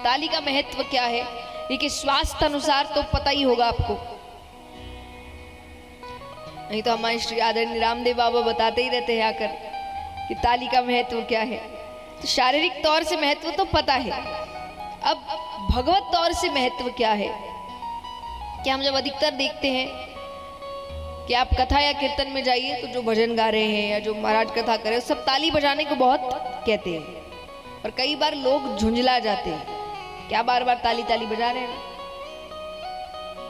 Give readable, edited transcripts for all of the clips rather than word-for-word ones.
ताली का महत्व क्या है, देखिए स्वास्थ्य अनुसार तो पता ही होगा आपको, नहीं तो हमारे श्री आदरणीय रामदेव बाबा बताते ही रहते हैं आकर कि ताली का महत्व क्या है। तो शारीरिक तौर से महत्व तो पता है, अब भगवत तौर से महत्व क्या है कि हम जब अधिकतर देखते हैं कि आप कथा या कीर्तन में जाइए तो जो भजन गा रहे हैं या जो महाराज कथा कर रहे हैं सब ताली बजाने को बहुत कहते हैं, और कई बार लोग झुंझला जाते हैं, क्या बार बार ताली ताली बजा रहे हैं।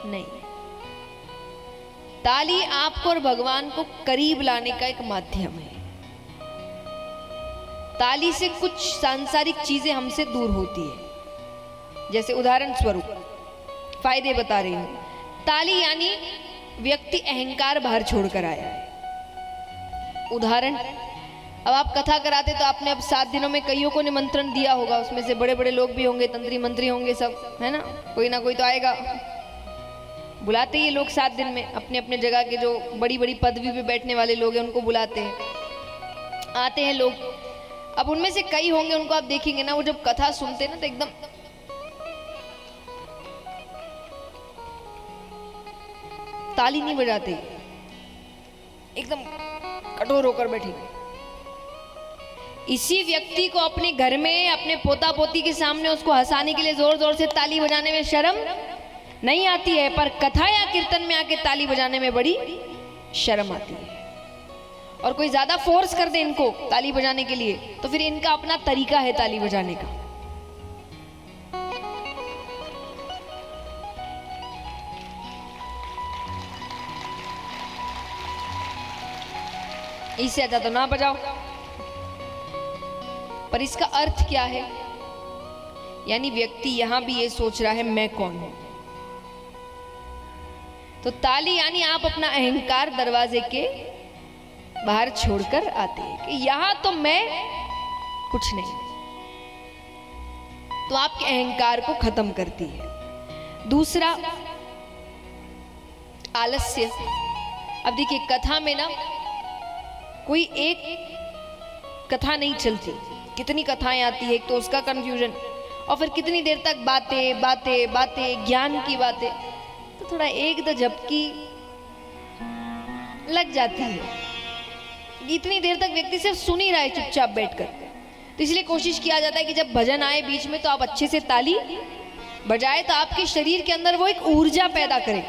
नहीं, ताली आपको और भगवान को करीब लाने का एक माध्यम है। ताली से कुछ सांसारिक चीजें हमसे दूर होती है, जैसे उदाहरण स्वरूप फायदे बता रही हूं। ताली यानी व्यक्ति अहंकार बाहर छोड़कर आया है। उदाहरण, अब आप कथा कराते तो आपने अब 7 दिनों में कईयों को निमंत्रण दिया होगा, उसमें से बड़े बड़े लोग भी होंगे, तंत्री मंत्री होंगे, सब है ना कोई तो आएगा। बुलाते ही लोग 7 दिन में अपने अपने जगह के जो बड़ी बड़ी पदवी पे बैठने वाले लोग हैं उनको बुलाते हैं, आते हैं लोग। अब उनमें से कई होंगे, उनको आप देखेंगे ना, वो जब कथा सुनते हैं ना तो एकदम ताली नहीं बजाते, एकदम कठोर होकर बैठेंगे। इसी व्यक्ति को अपने घर में अपने पोता पोती के सामने उसको हंसाने के लिए जोर जोर से ताली बजाने में शर्म नहीं आती है, पर कथा या कीर्तन में आके ताली बजाने में बड़ी शर्म आती है। और कोई ज्यादा फोर्स कर दे इनको ताली बजाने के लिए तो फिर इनका अपना तरीका है ताली बजाने का। इससे अच्छा तो ना बजाओ। पर इसका अर्थ क्या है, यानी व्यक्ति यहां भी ये सोच रहा है मैं कौन हूं। तो ताली यानी आप अपना अहंकार दरवाजे के बाहर छोड़कर आते हैं कि यहां तो मैं कुछ नहीं, तो आपके अहंकार को खत्म करती है। दूसरा, आलस्य। अब देखिए कथा में ना कोई एक कथा नहीं चलती, कितनी कथाएं आती है, एक तो उसका कंफ्यूजन, और फिर कितनी देर तक बातें बातें बातें ज्ञान की बातें, तो थोड़ा एक दो झपकी लग जाती है। इतनी देर तक व्यक्ति सिर्फ सुन ही रहा है चुपचाप बैठकर, तो इसलिए कोशिश किया जाता है कि जब भजन आए बीच में तो आप अच्छे से ताली बजाए, तो आपके शरीर के अंदर वो एक ऊर्जा पैदा करे,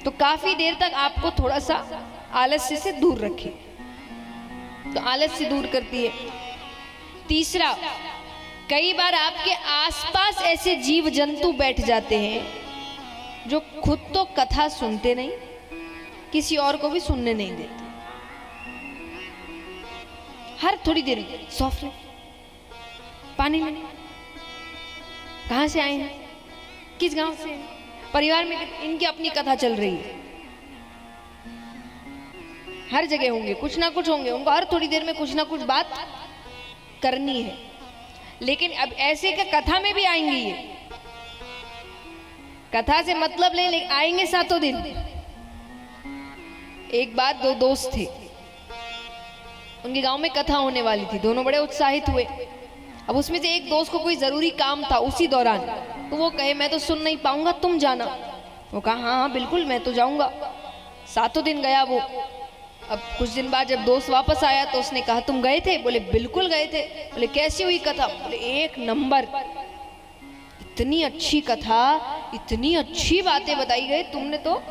तो काफी देर तक आपको थोड़ा सा आलस्य से दूर रखे, तो आलस्य दूर करती है। तीसरा, कई बार आपके आसपास ऐसे जीव जंतु बैठ जाते हैं जो खुद तो कथा सुनते नहीं, किसी और को भी सुनने नहीं देते। हर थोड़ी देर में सॉफ्ट पानी लेने, कहां से आए हैं, किस गांव से हैं, परिवार में इनकी अपनी कथा चल रही है। हर जगह होंगे, कुछ ना कुछ होंगे, उनको हर थोड़ी देर में कुछ ना कुछ बात करनी है। लेकिन अब ऐसे का कथा में भी आएंगे, ये कथा से मतलब नहीं, लेकिन आएंगे 7 दिन। एक बार 2 दोस्त थे, उनके गांव में कथा होने वाली थी, दोनों बड़े उत्साहित हुए। अब उसमें से एक दोस्त को कोई जरूरी काम था उसी दौरान, तो वो कहे मैं तो सुन नहीं पाऊंगा, तुम जाना। वो कहा हाँ हाँ बिल्कुल मैं तो जाऊंगा। 7 दिन गया वो। अब कुछ दिन बाद जब दोस्त वापस आया तो उसने कहा तुम गए थे? बोले बिल्कुल गए थे। बोले कैसी हुई कथा? बोले 1 नंबर, इतनी अच्छी कथा, इतनी अच्छी बातें बताई गई, तुमने तो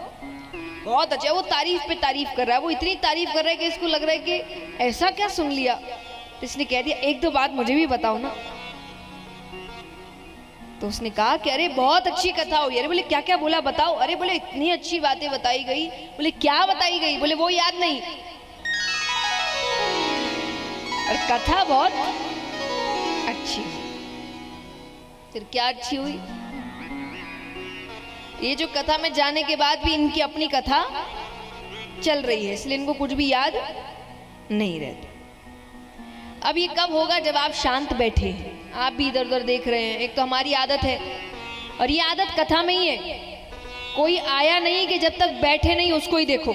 बहुत अच्छा। वो तारीफ पे तारीफ कर रहा है, वो इतनी तारीफ कर रहा है कि इसको लग रहा है कि ऐसा क्या सुन लिया। तो इसने कह दिया 1-2 बात मुझे भी बताओ ना। तो उसने कहा कि अरे बहुत अच्छी कथा हुई। अरे बोले क्या क्या बोला बताओ। अरे बोले इतनी अच्छी बातें बताई गई। बोले क्या बताई गई? बोले वो याद नहीं, और कथा बहुत अच्छी। फिर क्या अच्छी हुई? ये जो कथा में जाने के बाद भी इनकी अपनी कथा चल रही है, इसलिए इनको कुछ भी याद नहीं रहता। अब ये कब होगा? जब आप शांत बैठे हैं, आप भी इधर उधर देख रहे हैं। एक तो हमारी आदत है, और ये आदत कथा में ही है। कोई आया नहीं कि जब तक बैठे नहीं उसको ही देखो।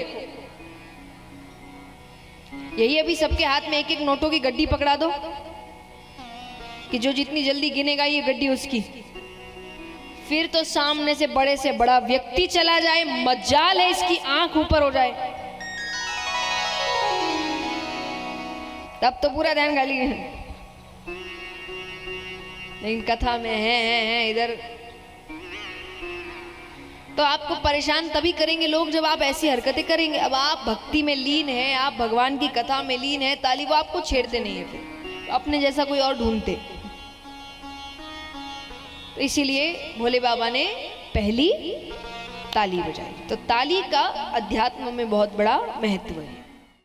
यही अभी सबके हाथ में 1-1 नोटों की गड्डी पकड़ा दो, कि जो जितनी जल्दी गिनेगा ये गड्डी उसकी। फिर तो सामने से बड़ा व्यक्ति चला जाए, मजाल है इसकी आंख ऊपर हो जाए, तब तो पूरा ध्यान गाली है। लेकिन कथा में है इधर तो आपको परेशान तभी करेंगे लोग जब आप ऐसी हरकतें करेंगे। अब आप भक्ति में लीन हैं, आप भगवान की कथा में लीन हैं, ताली वो आपको छेड़ते नहीं है, फिर अपने जैसा कोई और ढूंढते। तो इसीलिए भोले बाबा ने पहली ताली बजाई। तो ताली का अध्यात्म में बहुत बड़ा महत्व है।